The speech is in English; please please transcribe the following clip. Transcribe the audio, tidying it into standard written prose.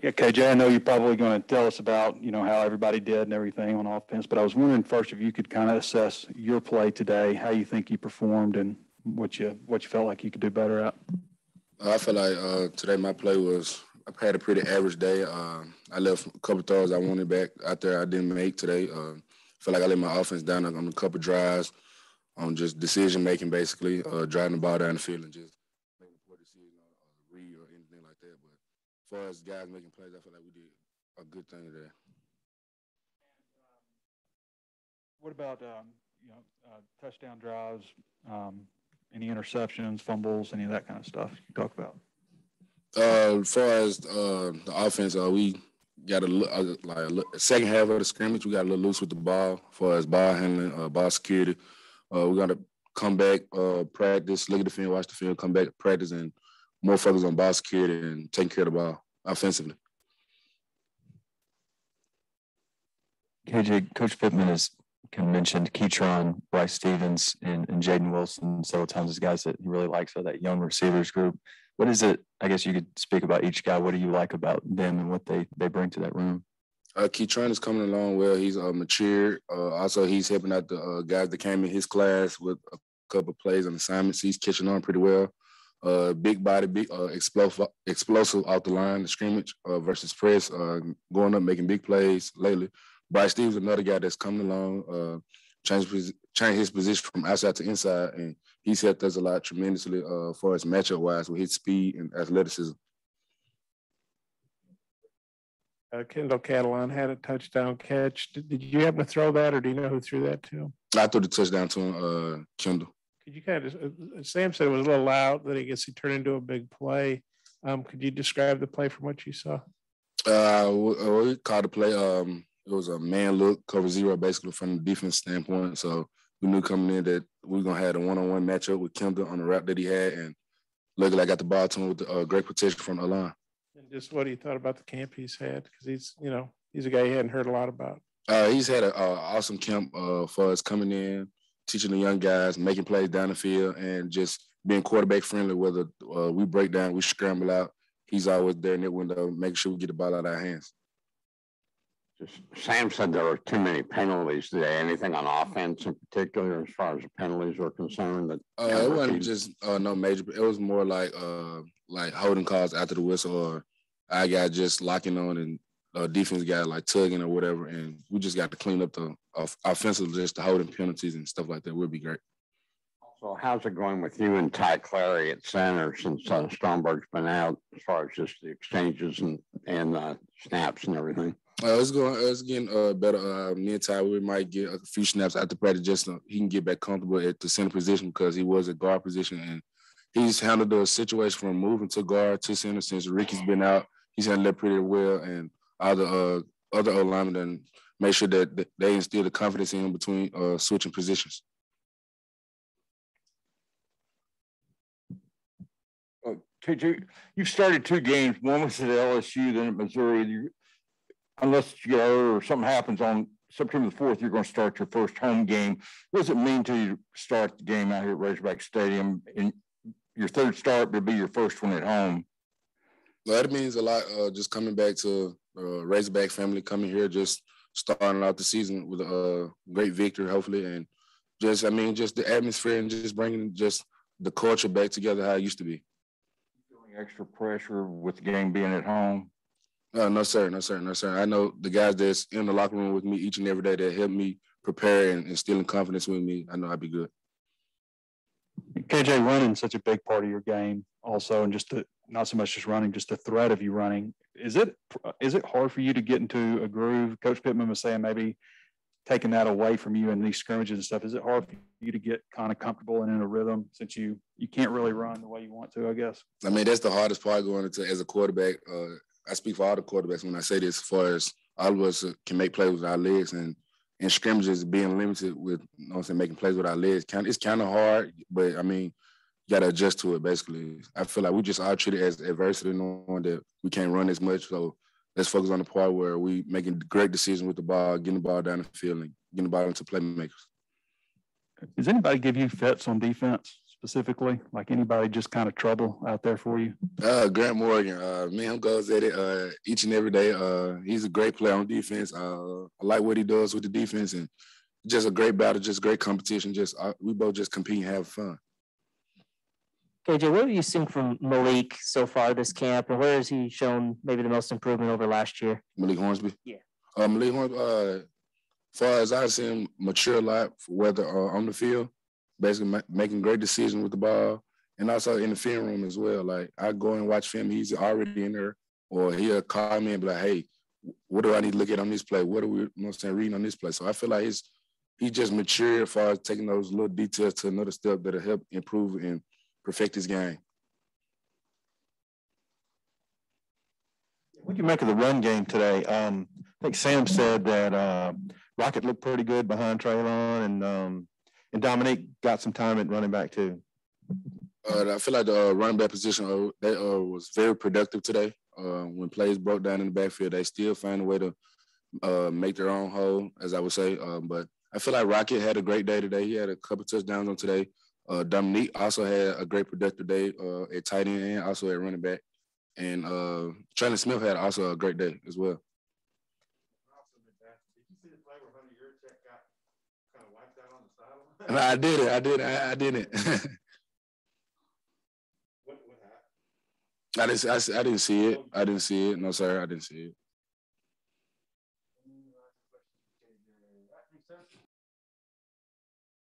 Yeah, KJ, I know you're probably going to tell us about, how everybody did and everything on offense, but I was wondering first if you could kind of assess your play today, how you think you performed and what you felt like you could do better at. I feel like today my play I had a pretty average day. I left a couple throws I wanted back out there I didn't make today. I feel like I let my offense down on a couple drives, on just decision-making basically, driving the ball down the field and just making poor decisions on read or anything like that. But as far as guys making plays, I feel like we did a good thing today. What about, touchdown drives, any interceptions, fumbles, any of that kind of stuff you talk about? As far as the offense, we got a second half of the scrimmage. We got a little loose with the ball. As far as ball handling, ball security, we're gonna come back, practice, look at the film, watch the film, come back, practice, and more focus on ball security and taking care of the ball offensively. KJ, Coach Pittman has mentioned Keytron, Bryce Stevens, and Jaden Wilson several times as guys that he really likes of that young receivers group. What is it? I guess you could speak about each guy. What do you like about them and what they bring to that room? Keytron is coming along well. He's mature. Also, he's helping out the guys that came in his class with a couple of plays and assignments. He's catching on pretty well. Big body, explosive out the line, the scrimmage versus press, going up, making big plays lately. Bryce Stevens, another guy that's coming along, changed his position from outside to inside, and he's helped us a lot tremendously as far as matchup-wise with his speed and athleticism. Kendall Catalan had a touchdown catch. Did you happen to throw that, or do you know who threw that to him? I threw the touchdown to him, Kendall. Could you kind of, Sam said it was a little loud, that he turned into a big play. Could you describe the play from what you saw? We called the play. It was a man look, cover zero, basically from the defense standpoint. So we knew coming in that we were going to have a one-on-one matchup with Kendall on the route that he had, and luckily I got the ball to him with great protection from the line. And just what he thought about the camp he's had, because he's a guy you hadn't heard a lot about. He's had an awesome camp for us coming in, teaching the young guys, making plays down the field, and just being quarterback friendly. Whether we break down, we scramble out, he's always there in that window, making sure we get the ball out of our hands. Sam said there were too many penalties today. Anything on offense in particular, as far as the penalties were concerned? That it wasn't just no major. It was more like holding calls after the whistle, or I got just locking on and defense got like tugging or whatever, and we just got to clean up the offensive, just the holding penalties and stuff like that. Would be great. So how's it going with you and Ty Clary at center since Stromberg's been out, as far as just the exchanges and snaps and everything? It's getting better. Me and Ty, we might get a few snaps after practice just so he can get back comfortable at the center position, because he was at guard position, and he's handled the situation from moving to guard to center since Ricky's been out. He's handled it pretty well, and all the other O-linemen and make sure that they instill the confidence in him between switching positions. KJ, you've started 2 games. One was at LSU, then at Missouri. Unless you get hurt or something happens on September the 4th, you're going to start your first home game. What does it mean to you to start the game out here at Razorback Stadium? And your third start would be your first one at home. Well, that means a lot. Just coming back to Razorback family, coming here, just starting out the season with a great victory, hopefully, and just the atmosphere and just bringing just the culture back together how it used to be. Feeling extra pressure with the game being at home? No, sir. I know the guys that's in the locker room with me each and every day that help me prepare and instilling confidence with me. I know I'll be good. KJ, running such a big part of your game also, and just not so much just running, just the threat of you running. Is it hard for you to get into a groove? Coach Pittman was saying maybe taking that away from you in these scrimmages and stuff. Is it hard for you to get kind of comfortable and in a rhythm since you can't really run the way you want to, I guess? I mean, that's the hardest part going into as a quarterback. I speak for all the quarterbacks when I say this, as far as all of us can make plays with our legs, and in scrimmages being limited with, making plays with our legs. It's kind of hard, but I mean, you got to adjust to it, basically. I feel like we just all treat it as adversity, knowing that we can't run as much. So let's focus on the part where we making great decisions with the ball, getting the ball down the field, and getting the ball into playmakers. Does anybody give you fits on defense, specifically? Like anybody just kind of trouble out there for you? Grant Morgan, me and him goes at it each and every day. He's a great player on defense. I like what he does with the defense, and just a great battle, just great competition. Just we both just compete and have fun. KJ, what have you seen from Malik so far this camp, and where has he shown maybe the most improvement over last year? Malik Hornsby? Yeah. Malik Hornsby, as far as I've seen him mature a lot, whether on the field, basically making great decisions with the ball, and also in the film room as well. Like, I go and watch film, he's already in there, or he'll call me and be like, hey, what do I need to look at on this play? What are we reading on this play? So I feel like he just matured as far as taking those little details to another step that'll help improve and perfect his game. What do you make of the run game today? I think Sam said that Rocket looked pretty good behind Traylon, and Dominique got some time at running back too. I feel like the running back position was very productive today. When plays broke down in the backfield, they still find a way to make their own hole, as I would say. But I feel like Rocket had a great day today. He had a couple touchdowns on today. Dominique also had a great productive day at tight end and also at running back. And Traylon Smith had also a great day as well. No, I didn't. I didn't see it. No, sir, I didn't see it.